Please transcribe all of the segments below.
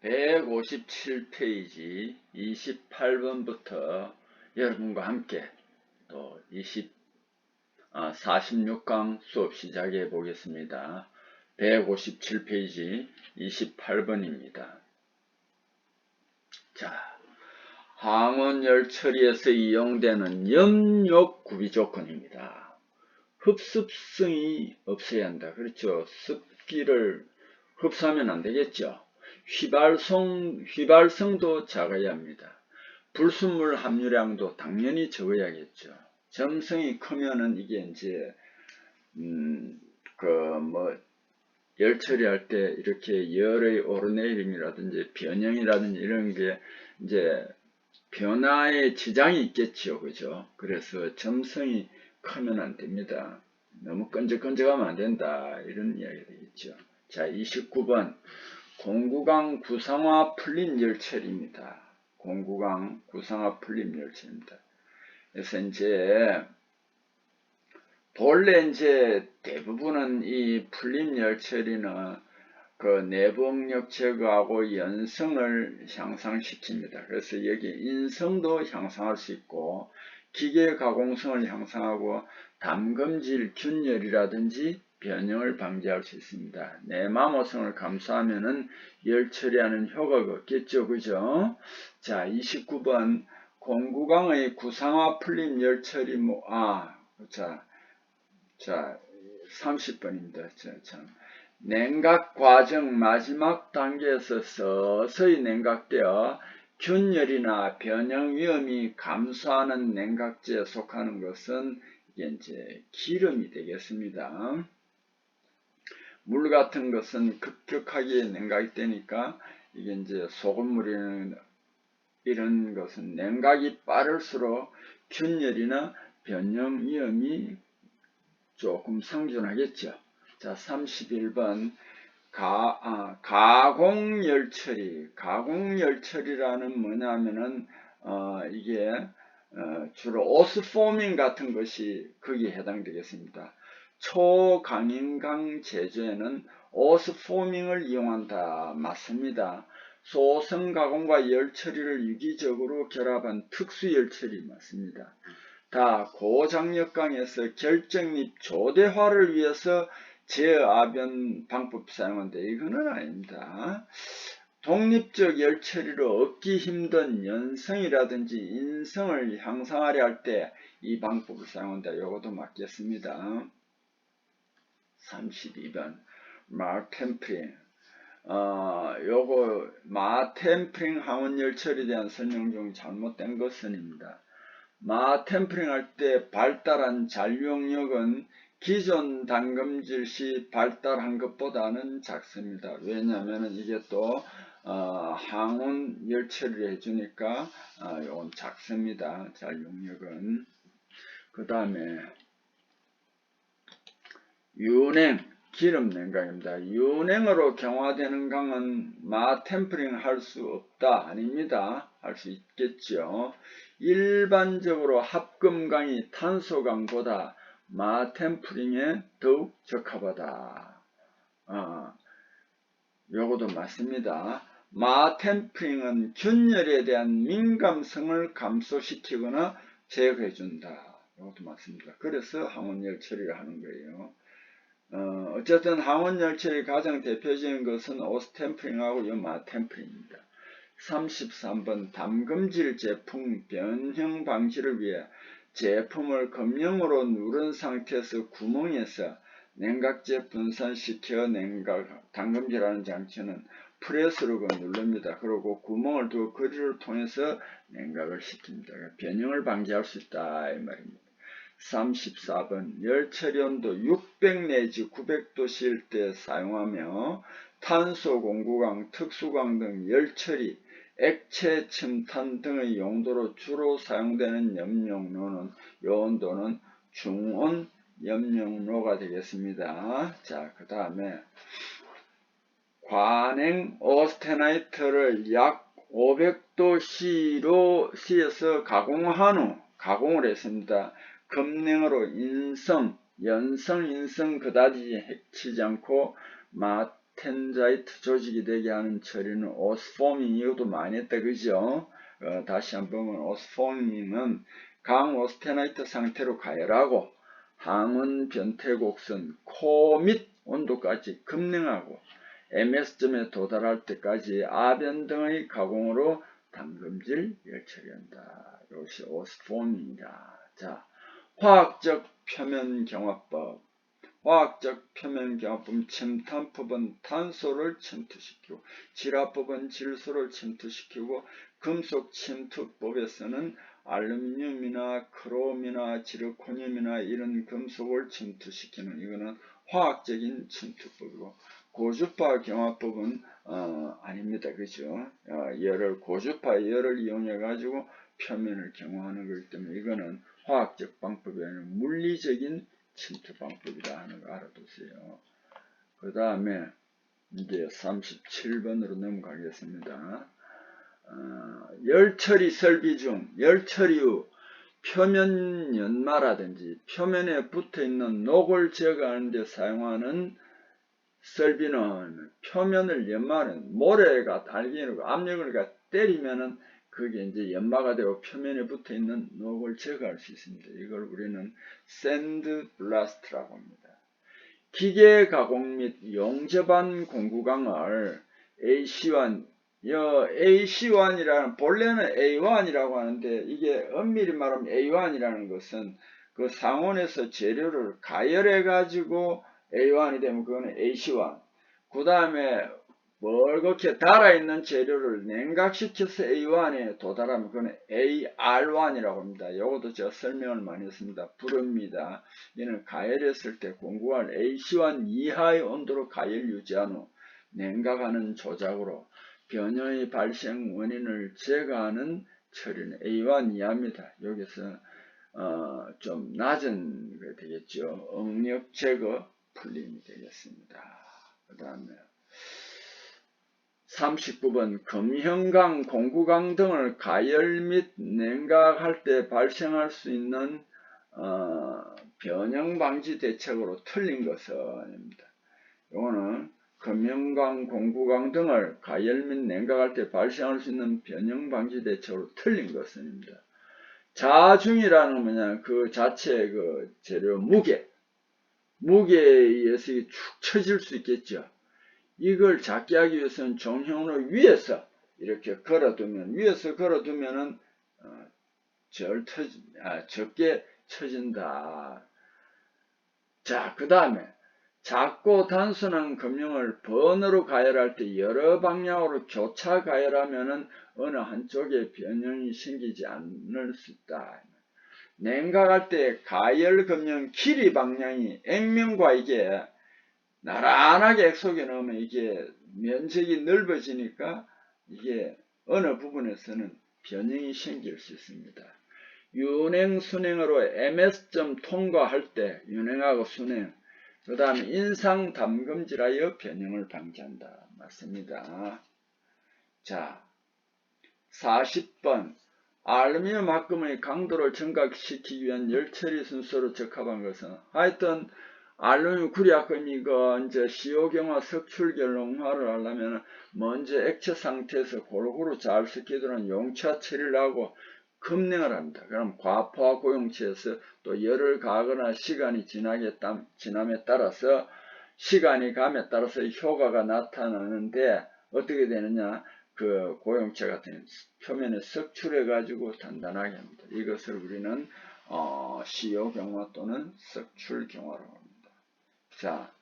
157페이지 28번부터 여러분과 함께 또 46강 수업 시작해 보겠습니다. 157페이지 28번입니다. 자, 항원열 처리에서 이용되는 염력 구비 조건입니다. 흡습성이 없어야 한다. 그렇죠. 습기를 흡수하면 안 되겠죠. 휘발성도 작아야 합니다. 불순물 함유량도 당연히 적어야겠죠. 점성이 크면은 이게 이제 열 처리할 때 이렇게 열의 오르내림이라든지 변형이라든지 이런 게 이제 변화에 지장이 있겠죠. 그죠? 그래서 점성이 크면 안 됩니다. 너무 끈적끈적하면 안 된다. 이런 이야기가 되겠죠. 자, 29번. 공구강 구상화 풀림 열처리입니다. 공구강 구상화 풀림 열처리입니다. 그래서 이제 본래 이제 대부분은 이 풀림 열처리는 그 내부응력 제거하고 연성을 향상시킵니다. 그래서 여기 인성도 향상할 수 있고 기계 가공성을 향상하고 담금질 균열이라든지 변형을 방지할 수 있습니다. 내마모성을 감소하면은 열 처리하는 효과가 없겠죠. 그죠? 자, 29번 공구강의 구상화 풀림 열 처리 자, 30번입니다. 냉각 과정 마지막 단계에서 서서히 냉각되어 균열이나 변형 위험이 감소하는 냉각제에 속하는 것은 이게 이제 기름이 되겠습니다. 물 같은 것은 급격하게 냉각이 되니까 이게 이제 소금물이나 이런 것은 냉각이 빠를수록 균열이나 변형 위험이 조금 상존하겠죠. 자, 31번 가공열처리. 가공열처리라는 뭐냐면은 이게 주로 오스포밍 같은 것이 거기에 해당되겠습니다. 초강인강 제조에는 오스포밍을 이용한다. 맞습니다. 소성 가공과 열처리를 유기적으로 결합한 특수 열처리 맞습니다. 다 고장력강에서 결정립 조대화를 위해서 제어압연 방법 사용한다. 이거는 아닙니다. 독립적 열처리로 얻기 힘든 연성이라든지 인성을 향상하려 할 때 이 방법을 사용한다. 이것도 맞겠습니다. 32번 마템프링. 요거 마템프링 항원 열처리에 대한 설명 중 잘못된 것은입니다. 마템프링 할 때 발달한 잔류력은 기존 담금질 시 발달한 것보다는 작습니다. 왜냐하면 이게 또 항온 열처리를 해주니까 이건 작습니다. 잔류력은. 그 다음에 윤행 기름 냉각입니다. 윤행으로 경화되는 강은 마템프링 할 수 없다. 아닙니다. 할 수 있겠죠. 일반적으로 합금강이 탄소강보다 마템프링에 더욱 적합하다. 요것도 맞습니다. 마템프링은 균열에 대한 민감성을 감소시키거나 제거해준다. 이것도 맞습니다. 그래서 항원열 처리를 하는 거예요. 어쨌든 항원열처리 가장 대표적인 것은 오스템프링하고 이 마템프링입니다. 33번 담금질 제품 변형 방지를 위해 제품을 검용으로 누른 상태에서 구멍에서 냉각제 분산시켜 담금질하는 장치는 프레스로 누릅니다. 그리고 구멍을 두고 거리를 통해서 냉각을 시킵니다. 변형을 방지할 수 있다 이 말입니다. 34번 열처리 온도 600 내지 900도씨일 때 사용하며 탄소 공구강, 특수강 등 열처리, 액체 첨탄 등의 용도로 주로 사용되는 염용로는 이 온도는 중온 염용로가 되겠습니다. 자, 그 다음에 관행 오스테나이트를 약 500도 C에서 가공한 후 가공을 했습니다. 급냉으로 인성, 연성, 인성 그다지 해치지 않고 오스텐자이트 조직이 되게 하는 처리는 오스포밍, 이것도 많이 했다, 그죠? 다시 한번 보면 오스포밍은 강오스테나이트 상태로 가열하고 항원 변태곡선, 코 및 온도까지 급냉하고 MS점에 도달할 때까지 아변 등의 가공으로 담금질 열처리한다. 이것이 오스포밍이다. 자, 화학적 표면 경화법. 화학적 표면 경화법은 침탄법은 탄소를 침투시키고 질화법은 질소를 침투시키고 금속 침투법에서는 알루미늄이나 크롬이나 지르코늄이나 이런 금속을 침투시키는, 이거는 화학적인 침투법이고, 고주파 경화법은 아닙니다. 그죠? 고주파 열을 이용해 가지고 표면을 경화하는 거기 때문에 이거는 화학적 방법이 아니라 물리적인 침투 방법이다 하는 거 알아두세요. 그 다음에 이제 37번으로 넘어가겠습니다. 열처리 설비 중 열처리 후 표면 연마라든지 표면에 붙어있는 녹을 제거하는 데 사용하는 설비는 표면을 연마하는, 모래가 달기로 압력을 때리면은 그게 이제 연마가 되고 표면에 붙어 있는 녹을 제거할 수 있습니다. 이걸 우리는 샌드 블라스트라고 합니다. 기계 가공 및 용접한 공구강을 AC1, AC1이라는, 본래는 A1이라고 하는데 이게 엄밀히 말하면 A1이라는 것은 그 상온에서 재료를 가열해 가지고 A1이 되면 그거는 AC1. 그 다음에 멀겋게 달아있는 재료를 냉각시켜서 A1에 도달하면 그거는 AR1이라고 합니다. 이것도 제가 설명을 많이 했습니다. 불입니다. 얘는 가열했을 때 공구할 AC1 이하의 온도로 가열 유지한 후 냉각하는 조작으로 변형의 발생 원인을 제거하는 처리는 A1 이하입니다. 여기서 좀 낮은 게 되겠죠. 응력 제거 풀림이 되겠습니다. 그 다음에 39번 금형강, 공구강 등을 가열 및 냉각할 때 발생할 수 있는 변형 방지 대책으로 틀린 것은입니다. 이거는 금형강, 공구강 등을 가열 및 냉각할 때 발생할 수 있는 변형 방지 대책으로 틀린 것은입니다. 자중이라는 건 뭐냐, 그 자체의 그 재료 무게에 의해서 축 처질 수 있겠죠. 이걸 작게 하기 위해서는 종형으로 위에서 이렇게 걸어두면, 적게 처진다. 자, 그 다음에 작고 단순한 금형을 번으로 가열할 때 여러 방향으로 교차 가열하면은 어느 한쪽에 변형이 생기지 않을 수 있다. 냉각할 때 가열 금형 길이 방향이 액면과 이게 나란하게 액속에 넣으면 이게 면적이 넓어지니까 이게 어느 부분에서는 변형이 생길 수 있습니다. 윤행, 순행으로 MS점 통과할 때 윤행하고 순행, 그 다음에 인상 담금질하여 변형을 방지한다. 맞습니다. 자, 40번 알루미늄 합금의 강도를 증가시키기 위한 열처리 순서로 적합한 것은, 하여튼 알루미늄 구리합금이 이제 시효경화 석출결롱화를 하려면 먼저 액체 상태에서 골고루 잘 섞이도록 용차 처리를 하고 급냉을 합니다. 그럼 과포화 고용체에서 또 열을 가하거나 시간이 지남에 따라서 시간이 감에 따라서 효과가 나타나는데 어떻게 되느냐, 그 고용체 같은 표면에 석출해 가지고 단단하게 합니다. 이것을 우리는 시효경화 또는 석출경화라고 합니다. 자,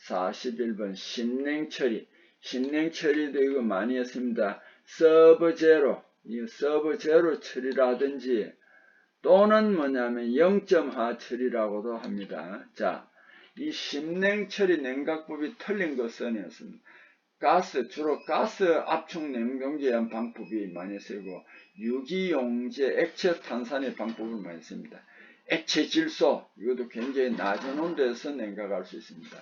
41번 심냉처리. 심냉처리도 이거 많이 했습니다. 서브제로, 이 서브제로 처리라든지 또는 뭐냐면 0.하 처리라고도 합니다. 자, 이 심냉처리 냉각법이 틀린 것은 주로 가스 압축 냉동기에 한 방법이 많이 쓰이고 유기용제 액체 탄산의 방법을 많이 씁니다. 액체 질소, 이것도 굉장히 낮은 온도에서 냉각할 수 있습니다.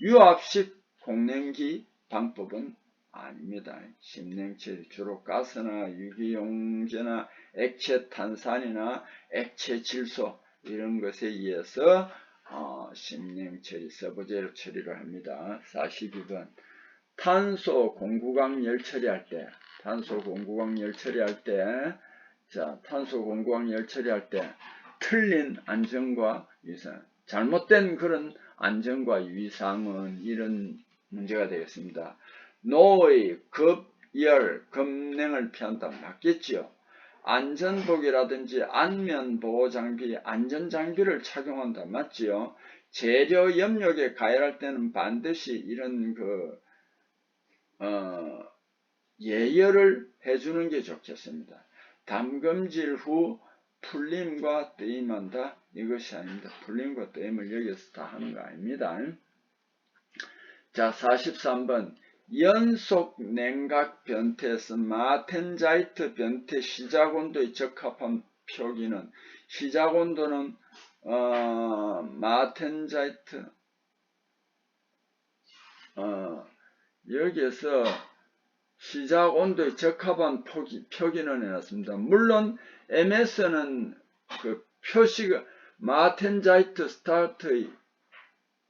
유압식 공냉기 방법은 아닙니다. 심냉처리, 주로 가스나 유기용제나 액체 탄산이나 액체 질소 이런 것에 의해서 심냉처리, 서브제로 처리를 합니다. 42번 탄소 공구강 열 처리할 때, 탄소 공구강 열 처리할 때 틀린 안전과 유의사항, 잘못된 그런 안전과 유의사항은 이런 문제가 되겠습니다. 노의, 급, 열, 급냉을 피한다. 맞겠지요? 안전복이라든지 안면보호장비, 안전장비를 착용한다. 맞지요? 재료 염력에 가열할 때는 반드시 이런 예열을 해주는 게 좋겠습니다. 담금질 후 풀림과 뜨임한다. 이것이 아닙니다. 풀림과 뜨임을 여기서 다 하는 거 아닙니다. 자, 43번. 연속 냉각 변태에서 마텐자이트 변태 시작온도의 적합한 표기는, 시작온도는 마텐자이트 여기에서 시작 온도에 적합한 표기는 해놨습니다. 물론 MS는 그 표시가 마텐자이트 스타트의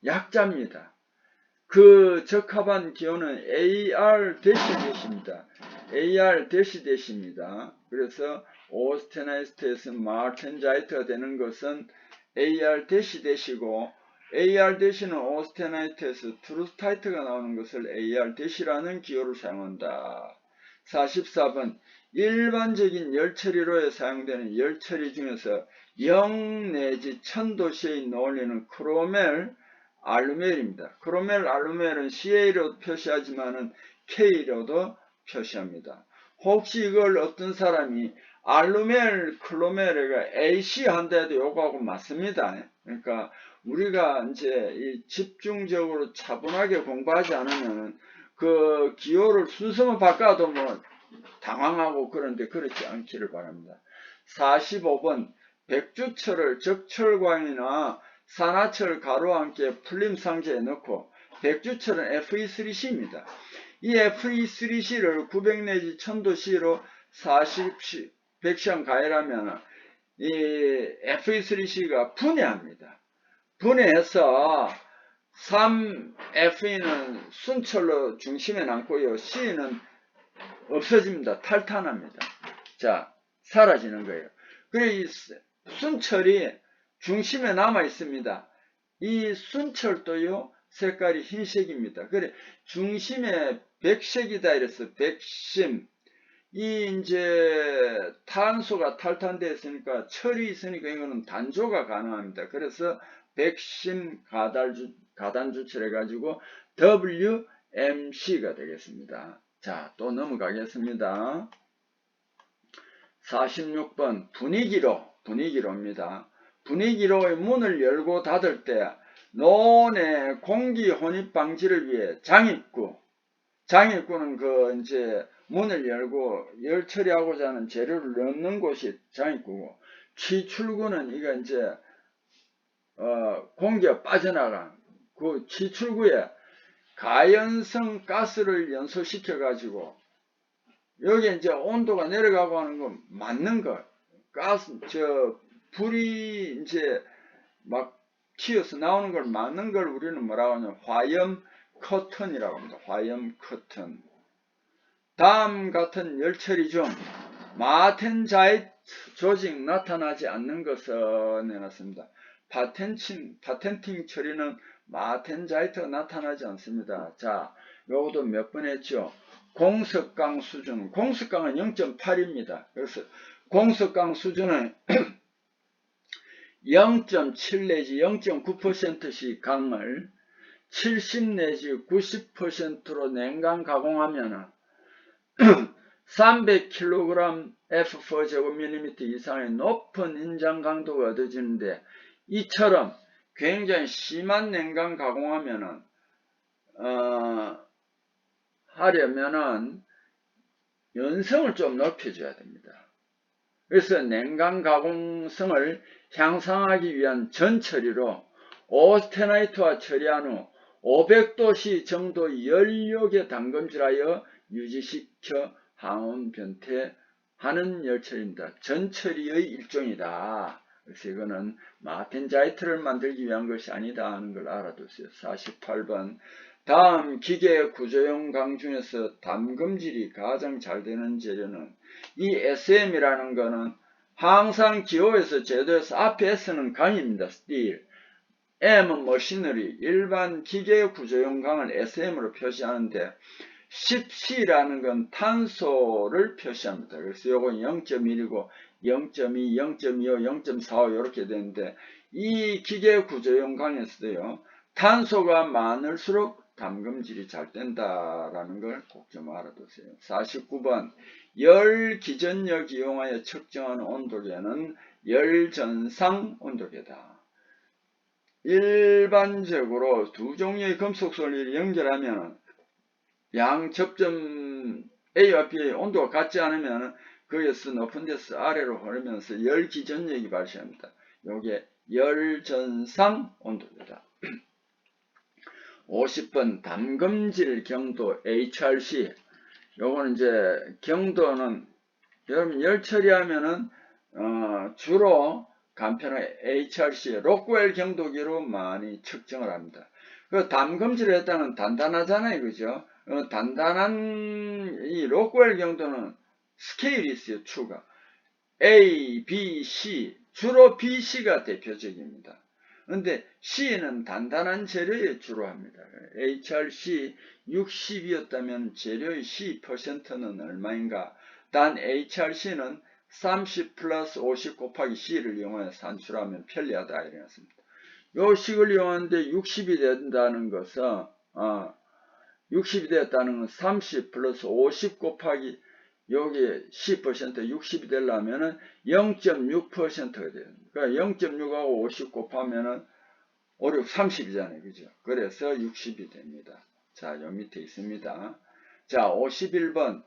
약자입니다. 그 적합한 기호는 AR-대시입니다. AR-대시입니다. 그래서 오스테나이트에서 마텐자이트가 되는 것은 AR-대시고, AR-는 오스테나이트에서 트루스타이트가 나오는 것을 AR-라는 기호를 사용한다. 44번. 일반적인 열처리로에 사용되는 열처리 중에서 0 내지 1000도씨의 논리는 크로멜, 알루멜입니다. 크로멜, 알루멜은 CA로 표시하지만은 K로도 표시합니다. 혹시 이걸 어떤 사람이 알루멜, 클로멜에가 AC 한다 해도 요거하고 맞습니다. 그러니까 우리가 이제 이 집중적으로 차분하게 공부하지 않으면 그 기호를 순서만 바꿔도 뭐 당황하고 그런데 그렇지 않기를 바랍니다. 45번. 백주철을 적철광이나 산화철 가루와 함께 풀림상자에 넣고, 백주철은 Fe3C입니다. 이 Fe3C를 900 내지 1000도C로 100시간 가열하면 이 Fe3C가 분해합니다. 분해해서 3Fe는 순철로 중심에 남고요. C는 없어집니다. 탈탄합니다. 자, 사라지는 거예요. 그래, 이 순철이 중심에 남아 있습니다. 이 순철도요, 색깔이 흰색입니다. 그래, 중심에 백색이다 이래서 백심. 이 이제 탄소가 탈탄되어 있으니까 철이 있으니까 이거는 단조가 가능합니다. 그래서 백심 가단주철 해가지고 WMC가 되겠습니다. 자, 또 넘어가겠습니다. 46번. 분위기로입니다. 분위기로의 문을 열고 닫을 때 논의 공기 혼입 방지를 위해 장입구는 그 이제 문을 열고 열 처리하고자 하는 재료를 넣는 곳이 장입구고, 취출구는 이거 이제 공기가 빠져나간 그 취출구에 가연성 가스를 연소시켜 가지고 여기 이제 온도가 내려가고 하는 거 맞는 거, 불이 이제 막 튀어서 나오는 걸 막는 걸 우리는 뭐라고 하냐, 화염 커튼이라고 합니다. 화염 커튼. 다음 같은 열처리 중 마텐자이트 조직 나타나지 않는 것을 내놨습니다. 파텐팅 처리는 마텐자이트가 나타나지 않습니다. 자, 요것도 몇 번 했죠. 공석강 수준, 공석강은 0.8입니다. 그래서 공석강 수준은 0.7 내지 0.9%씩 강을 70 내지 90%로 냉각 가공하면 300kg F4제곱밀리미터 이상의 높은 인장 강도가 얻어지는데, 이처럼 굉장히 심한 냉각 가공하면은 하려면은 연성을 좀 높여줘야 됩니다. 그래서 냉각 가공성을 향상하기 위한 전처리로 오스테나이트와 처리한 후 500도씨 정도 연력에 담금질하여 유지시켜 항온 변태하는 열처리입니다. 전처리의 일종이다. 그래서 이거는 마텐자이트를 만들기 위한 것이 아니다 하는 걸 알아두세요. 48번. 다음 기계 구조용 강 중에서 담금질이 가장 잘 되는 재료는 이 SM이라는 거는 항상 기호에서 제도에서 앞에 S는 강입니다. 스틸. M은 머시너리. 일반 기계 구조용 강을 SM으로 표시하는데 10C라는 건 탄소를 표시합니다. 그래서 요건 0.1이고 0.2, 0.25, 0.45 이렇게 되는데 이 기계 구조용 강에서도요. 탄소가 많을수록 담금질이 잘 된다라는 걸 꼭 좀 알아두세요. 49번 열 기전력 이용하여 측정하는 온도계는 열전상 온도계다. 일반적으로 두 종류의 금속 솔리를 연결하면 양 접점 A와 B의 온도가 같지 않으면 거기에서 높은 데서 아래로 흐르면서 열 기전력이 발생합니다. 요게 열전상 온도계다. 50번 담금질 경도 HRC. 요거는 이제 경도는 여러분 열 처리하면은 주로 간편한 HRC 로크웰 경도기로 많이 측정을 합니다. 그 담금질을 했다는 단단하잖아요, 그죠? 단단한 이 로크웰 경도는 스케일이 있어요, 추가. A, B, C 주로 B, C가 대표적입니다. 근데 C는 단단한 재료에 주로 합니다. HRC 60이었다면 재료의 C%는 얼마인가? 단 HRC는 30 플러스 50 곱하기 C를 이용하여 산출하면 편리하다 이랬습니다. 요 식을 이용하는데 60이 된다는 것은 60이 되었다는 건 30 플러스 50 곱하기 여기 10% 60이 되려면은 0.6%가 돼요. 그러니까 0.6하고 50 곱하면은 5, 6, 30이잖아요. 그죠? 그래서 60이 됩니다. 자, 요 밑에 있습니다. 자, 51번.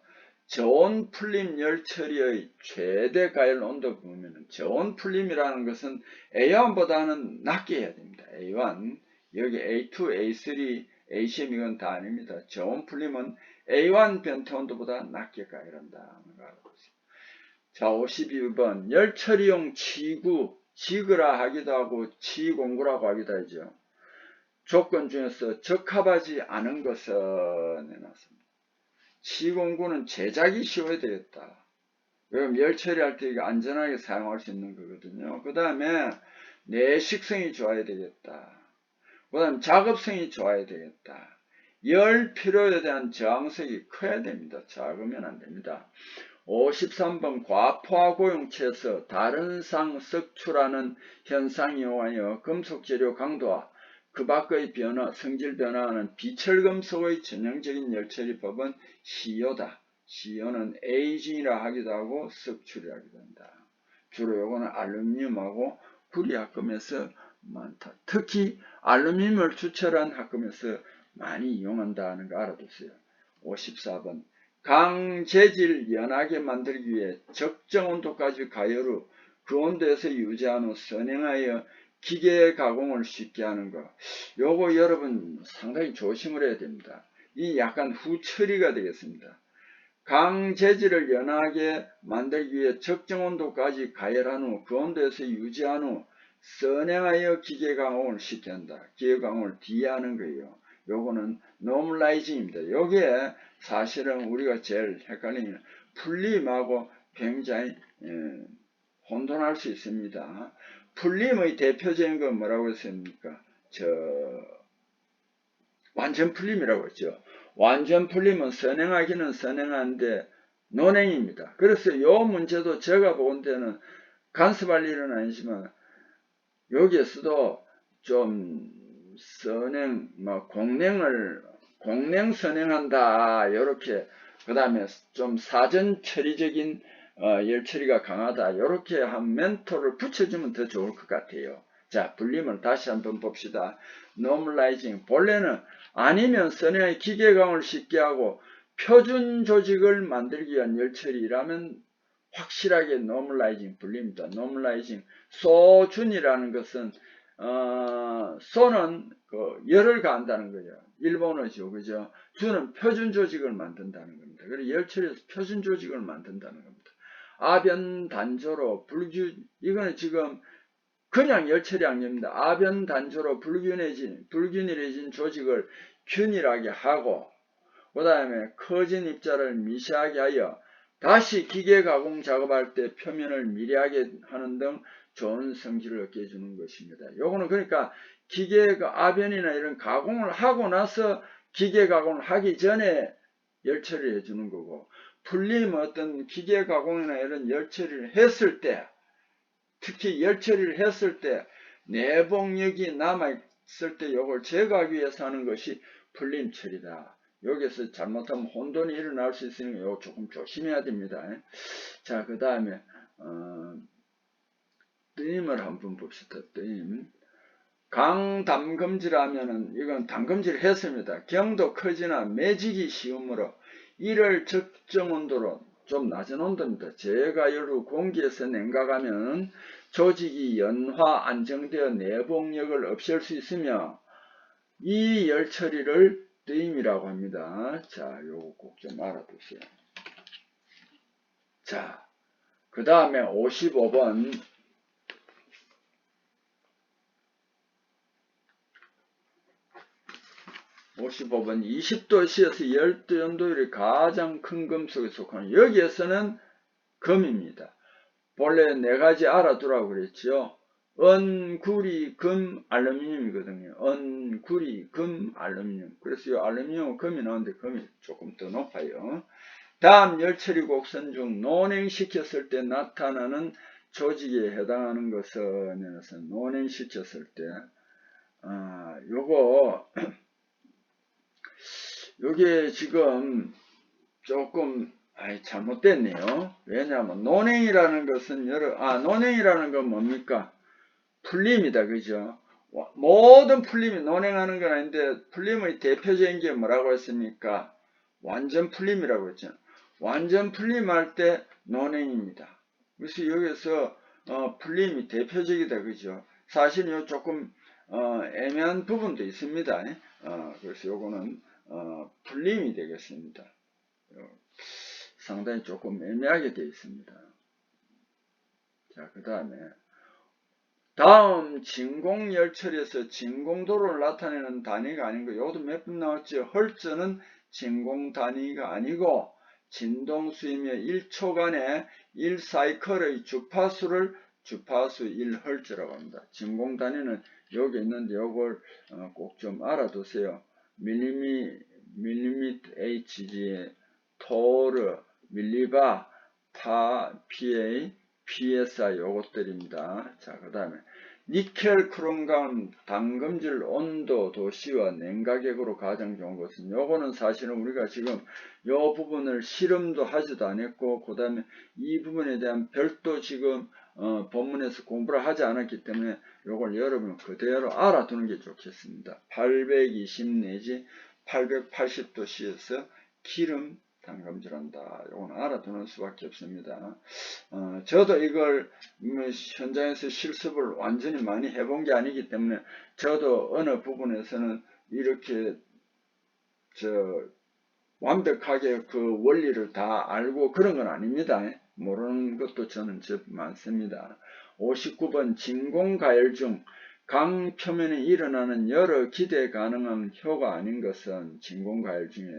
저온 풀림 열 처리의 최대 가열 온도 보면은 저온 풀림이라는 것은 A1보다는 낮게 해야 됩니다. A1. 여기 A2, A3, ACM 이건 다 아닙니다. 저온 풀림은 A1 변태 온도보다 낮게 가열한다. 자, 52번. 열 처리용 치구, 지그라 하기도 하고 치공구라고 하기도 하죠. 조건 중에서 적합하지 않은 것은 내놨습니다. 치공구는 제작이 쉬워야 되겠다. 왜냐면 열 처리할 때 안전하게 사용할 수 있는 거거든요. 그 다음에 내식성이 좋아야 되겠다. 그 다음에 작업성이 좋아야 되겠다. 열 필요에 대한 저항성이 커야 됩니다. 작으면 안 됩니다. 53번 과포화 고용체에서 다른 상 썩출하는 현상이 오하여 금속재료 강도와 그 밖의 변화, 성질 변화하는 비철금속의 전형적인 열처리법은 CO다. CO는 에이징이라 하기도 하고 썩출이라 하기도 한다. 주로 요거는 알루미늄하고 구리 합금에서 많다. 특히 알루미늄을 추출한 합금에서 많이 이용한다는 거 알아두세요. 54번 강재질 연하게 만들기 위해 적정 온도까지 가열 후 그 온도에서 유지한 후 선행하여 기계 가공을 쉽게 하는 거. 요거 여러분 상당히 조심을 해야 됩니다. 이 약간 후처리가 되겠습니다. 강재질을 연하게 만들기 위해 적정 온도까지 가열한 후 그 온도에서 유지한 후 선행하여 기계 가공을 쉽게 한다. 기계 가공을 뒤에 하는 거예요. 요거는 노멀라이징입니다. 요게 사실은 우리가 제일 헷갈리는 풀림하고 굉장히 혼돈할 수 있습니다. 풀림의 대표적인 건 뭐라고 했습니까? 완전 풀림이라고 했죠. 완전 풀림은 선행하기는 선행하는데 논행입니다. 그래서 이 문제도 제가 본 데는 간섭할 일은 아니지만 여기에서도 좀 공냉 선행한다 이렇게 그 다음에 좀 사전 처리적인 열 처리가 강하다 이렇게 한 멘토를 붙여주면 더 좋을 것 같아요. 자, 불림을 다시 한번 봅시다. 노멀라이징 본래는 아니면 선행의 기계강을 쉽게 하고 표준 조직을 만들기 위한 열 처리라면 확실하게 노멀라이징 불립니다. 노멀라이징 소준이라는 것은 소는 그 열을 가한다는 거죠. 일본어죠. 그죠? 주는 표준 조직을 만든다는 겁니다. 그래서 열처리에서 표준 조직을 만든다는 겁니다. 아변 단조로 불규 이거는 지금 그냥 열처리 아닙니다. 아변 단조로 불균일해진 조직을 균일하게 하고 그 다음에 커진 입자를 미세하게 하여 다시 기계 가공 작업할 때 표면을 미리하게 하는 등 좋은 성질을 얻게 해주는 것입니다. 요거는 그러니까 기계 아변이나 이런 가공을 하고 나서 기계 가공을 하기 전에 열 처리를 해주는 거고, 풀림 어떤 기계 가공이나 이런 열 처리를 했을 때, 특히 열 처리를 했을 때 내복력이 남아있을 때 요걸 제거하기 위해서 하는 것이 풀림 처리다. 여기서 잘못하면 혼돈이 일어날 수 있으니까 이거 조금 조심해야 됩니다. 자, 그 다음에 뜨임을 한번 봅시다. 뜨임. 강담금질하면은 이건 담금질 했습니다. 경도 커지나 매지기 시우므로 이를 적정 온도로 좀 낮은 온도입니다. 제가열후 공기에서 냉각하면 조직이 연화 안정되어 내복력을 없앨 수 있으며 이 열 처리를 뜨임이라고 합니다. 자, 요거 꼭 좀 알아두세요. 자, 그 다음에 55번 20도씨에서 열도연도율이 가장 큰 금속에 속하는, 여기에서는 금입니다. 본래 네 가지 알아두라고 그랬죠. 은, 구리, 금, 알루미늄이거든요. 은, 구리, 금, 알루미늄. 그래서 이 알루미늄은 금이 나오는데 금이 조금 더 높아요. 다음 열처리 곡선 중 논행시켰을 때 나타나는 조직에 해당하는 것은 논행시켰을 때 요게 지금 조금 잘못됐네요. 왜냐하면 논행이라는 것은 논행이라는 건 뭡니까? 풀림이다. 그죠? 모든 풀림이 논행하는 건 아닌데 풀림의 대표적인 게 뭐라고 했습니까? 완전 풀림이라고 했죠. 완전 풀림할 때 논행입니다. 그래서 여기서 풀림이 대표적이다. 그죠? 사실 요 조금 애매한 부분도 있습니다. 그래서 요거는 풀림이 되겠습니다. 상당히 조금 애매하게 되어 있습니다. 자, 그 다음 진공열처리에서 진공도를 나타내는 단위가 아닌 거, 이것도 몇 번 나왔죠. 헐츠는 진공 단위가 아니고 진동수이며 1초간에 1사이클의 주파수를 주파수 1헐츠라고 합니다. 진공 단위는 여기 있는데 이걸 꼭 좀 알아두세요. 밀리미터 Hg, 토르, 밀리바, 파, PA, PSI 요것들입니다. 자, 그 다음에 니켈 크롬감 담금질 온도 도시와 냉가격으로 가장 좋은 것은, 요거는 사실은 우리가 지금 요 부분을 실험도 하지도 않았고 그 다음에 이 부분에 대한 별도 지금 본문에서 공부를 하지 않았기 때문에 요걸 여러분 그대로 알아두는 게 좋겠습니다. 820 내지 880도씨에서 기름 담금질한다. 요건 알아두는 수밖에 없습니다. 저도 이걸 현장에서 실습을 완전히 많이 해본 게 아니기 때문에 저도 어느 부분에서는 이렇게 완벽하게 그 원리를 다 알고 그런 건 아닙니다. 모르는 것도 저는 많습니다. 59번 진공가열 중 강 표면에 일어나는 여러 기대 가능한 효가 아닌 것은 진공가열 중에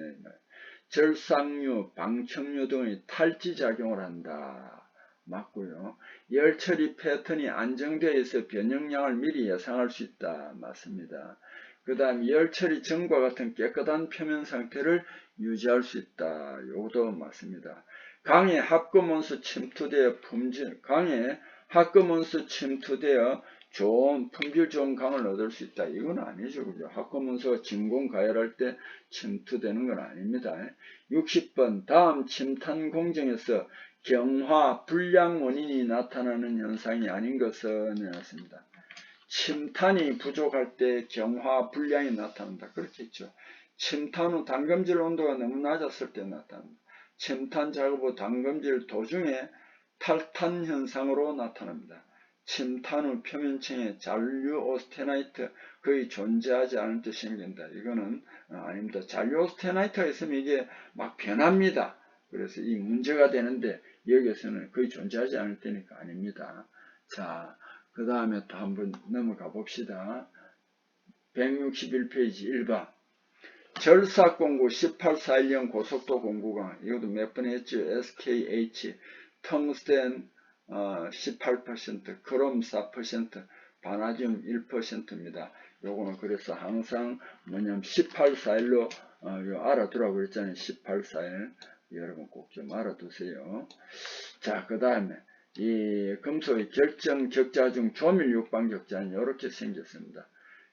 절삭류, 방청류 등의 탈지작용을 한다. 맞고요. 열처리 패턴이 안정되어 있어 변형량을 미리 예상할 수 있다. 맞습니다. 그 다음 열처리 전과 같은 깨끗한 표면 상태를 유지할 수 있다. 요것도 맞습니다. 강에 합금원수 침투되어 좋은 품질 좋은 강을 얻을 수 있다. 이건 아니죠. 그죠? 합금원수가 진공 가열할 때 침투되는 건 아닙니다. 60번 다음 침탄 공정에서 경화 불량 원인이 나타나는 현상이 아닌 것은 이렇습니다. 침탄이 부족할 때 경화 불량이 나타난다. 그렇겠죠. 침탄 후 담금질 온도가 너무 낮았을 때 나타납니다. 침탄 작업 후 담금질 도중에 탈탄 현상으로 나타납니다. 침탄 후 표면층에 잔류 오스테나이트 거의 존재하지 않을 때 생긴다. 이거는 아닙니다. 잔류 오스테나이트가 있으면 이게 막 변합니다. 그래서 이 문제가 되는데 여기에서는 거의 존재하지 않을 때니까 아닙니다. 자, 그 다음에 또 한번 넘어가 봅시다. 161페이지 1번. 절삭공구 1841년 고속도 공구강, 이것도 몇 번 했죠. SKH, 텅스텐 18%, 크롬 4%, 바나듐 1%입니다. 요거는 그래서 항상 뭐냐면 1841로 알아두라고 그랬잖아요. 1841. 여러분 꼭 좀 알아두세요. 자, 그 다음에 이 금속의 결정 격자 중 조밀 육방 격자는 이렇게 생겼습니다.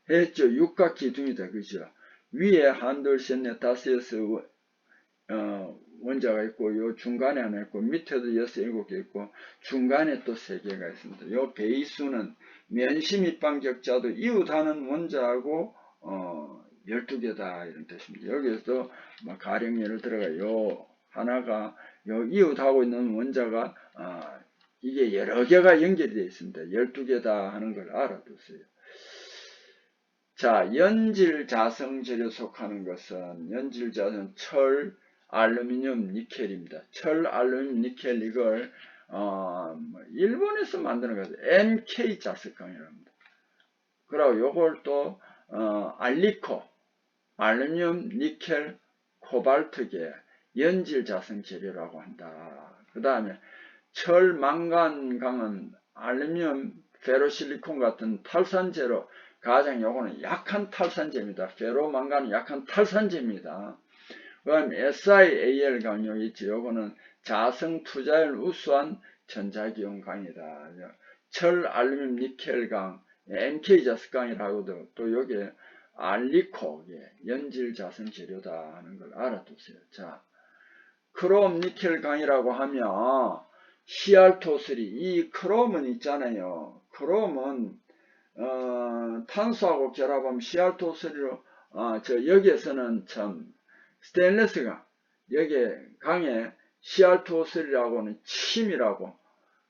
했죠. 육각 기둥이다. 그죠? 위에 한둘 셋넷 다섯 여섯 원자가 있고, 요 중간에 하나 있고, 밑에도 여섯 일곱 개 있고, 중간에 또 세 개가 있습니다. 요 배수는 면심입방 격자도 이웃하는 원자하고 12개다 이런 뜻입니다. 여기서 뭐 가령 예를 들어가 요 하나가 요 이웃하고 있는 원자가 이게 여러 개가 연결이 되어 있습니다. 12개다 하는 걸 알아두세요. 자, 연질자성 재료 속하는 것은 연질자성 철, 알루미늄, 니켈입니다. 철, 알루미늄, 니켈 이걸 일본에서 만드는 것은 NK 자석강이라고 합니다. 그리고 요걸 또 알리코, 알루미늄, 니켈, 코발트계 연질자성 재료라고 한다. 그 다음에 철, 망간 강은 알루미늄, 페로실리콘 같은 탈산재로 가장 요거는 약한 탈산재입니다. 페로, 망간은 약한 탈산재입니다. 그 다음에 SiAl 강요 있죠. 요거는 자성 투자율 우수한 전자기용 강이다. 철, 알루미늄, 니켈 강, NK자석강이라고도 또 여기에 알리코, 연질 자성 재료다 하는 걸 알아두세요. 자, 크롬, 니켈 강이라고 하면 CR2,3, 이 크롬은 있잖아요. 크롬은 탄소하고 결합하면 CR2,3로 여기에서는 참 스테인리스 강, 여기에 강에 CR2,3라고는 침이라고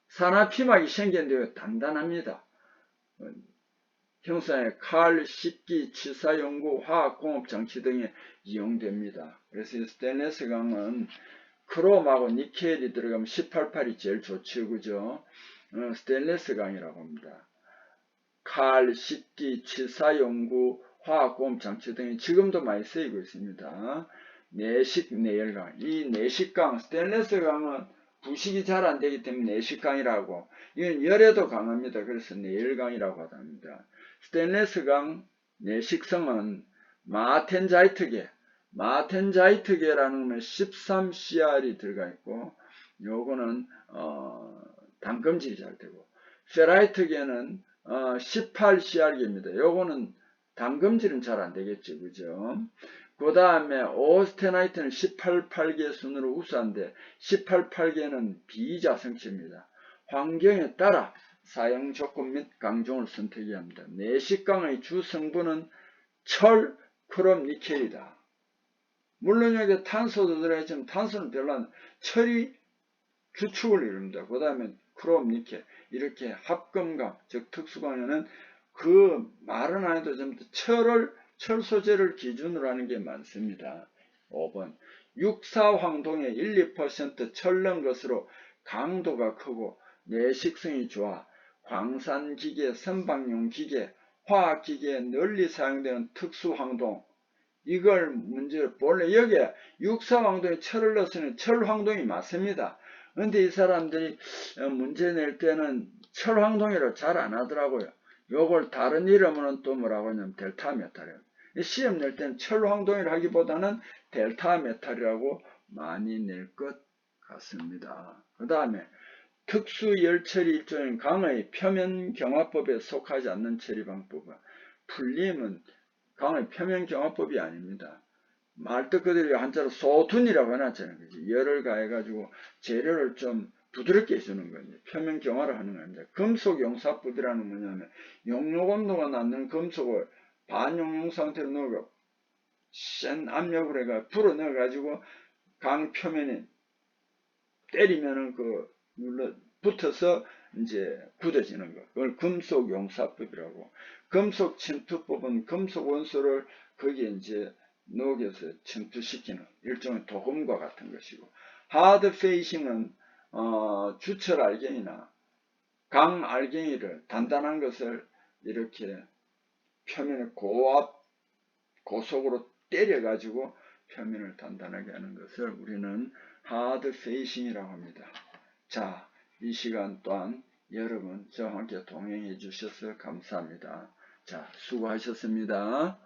산화피막이 생겼는데 단단합니다. 형상의 칼, 식기, 치사연구, 화학공업 장치 등에 이용됩니다. 그래서 스테인리스 강은 크롬하고 니켈이 들어가면 188이 제일 좋죠. 그죠? 스테인리스 강이라고 합니다. 칼, 식기, 치사연구, 화학공업 장치 등이 지금도 많이 쓰이고 있습니다. 내식, 내열강. 이 내식강, 스테인리스 강은 부식이 잘 안되기 때문에 내식강이라고. 이건 열에도 강합니다. 그래서 내열강이라고 합니다. 스테인리스 강 내식성은 마텐자이트계, 마텐자이트계라는 건 13CR이 들어가 있고, 요거는 단금질이 잘 되고, 페라이트계는 18CR계입니다. 요거는 단금질은 잘 안되겠죠. 그죠? 그 다음에 오스테나이트는 18,8계 순으로 우수한데 18,8계는 비자성체입니다. 환경에 따라 사용 조건 및 강종을 선택해야 합니다. 내식강의 주 성분은 철, 크롬, 니켈이다. 물론 여기 탄소도 들어있지만 탄소는 별로 안, 철이 주축을 이룹니다. 그 다음에 크롬, 니켈 이렇게 합금강, 즉 특수강에는 그 말은 안 해도 좀 철 소재를 기준으로 하는 게 많습니다. 5번 육사황동의 1, 2% 철 넣은 것으로 강도가 크고 내식성이 좋아 광산기계, 선박용 기계, 화학기계에 널리 사용되는 특수황동, 이걸 문제로 본래 여기에 육사황동에 철을 넣었으니 철황동이 맞습니다. 근데 이 사람들이 문제 낼 때는 철황동이라고 잘 안 하더라고요. 요걸 다른 이름으로는 또 뭐라고 하냐면 델타 메탈이에요. 시험 낼 때는 철황동이라 하기보다는 델타 메탈이라고 많이 낼 것 같습니다. 그 다음에 특수열처리 일종의 강의 표면경화법에 속하지 않는 처리 방법은 풀림은 강의 표면경화법이 아닙니다. 말뜻 그대로 한자로 소둔이라고 해놨잖아요. 그치? 열을 가해가지고 재료를 좀 부드럽게 해주는 거죠. 표면 경화를 하는 겁니다. 금속 용사법이라는 뭐냐면 용료온도가 낮는 금속을 반용용 상태로 넣어가 센 압력으로 해가 불어 넣어가지고 강 표면에 때리면은 눌러 붙어서 이제 굳어지는 거. 그걸 금속 용사법이라고. 금속 침투법은 금속 원소를 거기에 이제 녹여서 침투시키는 일종의 도금과 같은 것이고, 하드 페이싱은 주철 알갱이나 강 알갱이를 단단한 것을 이렇게 표면에 고속으로 때려 가지고 표면을 단단하게 하는 것을 우리는 하드 페이싱이라고 합니다. 자, 이 시간 또한 여러분 저와 함께 동행해 주셔서 감사합니다. 자, 수고하셨습니다.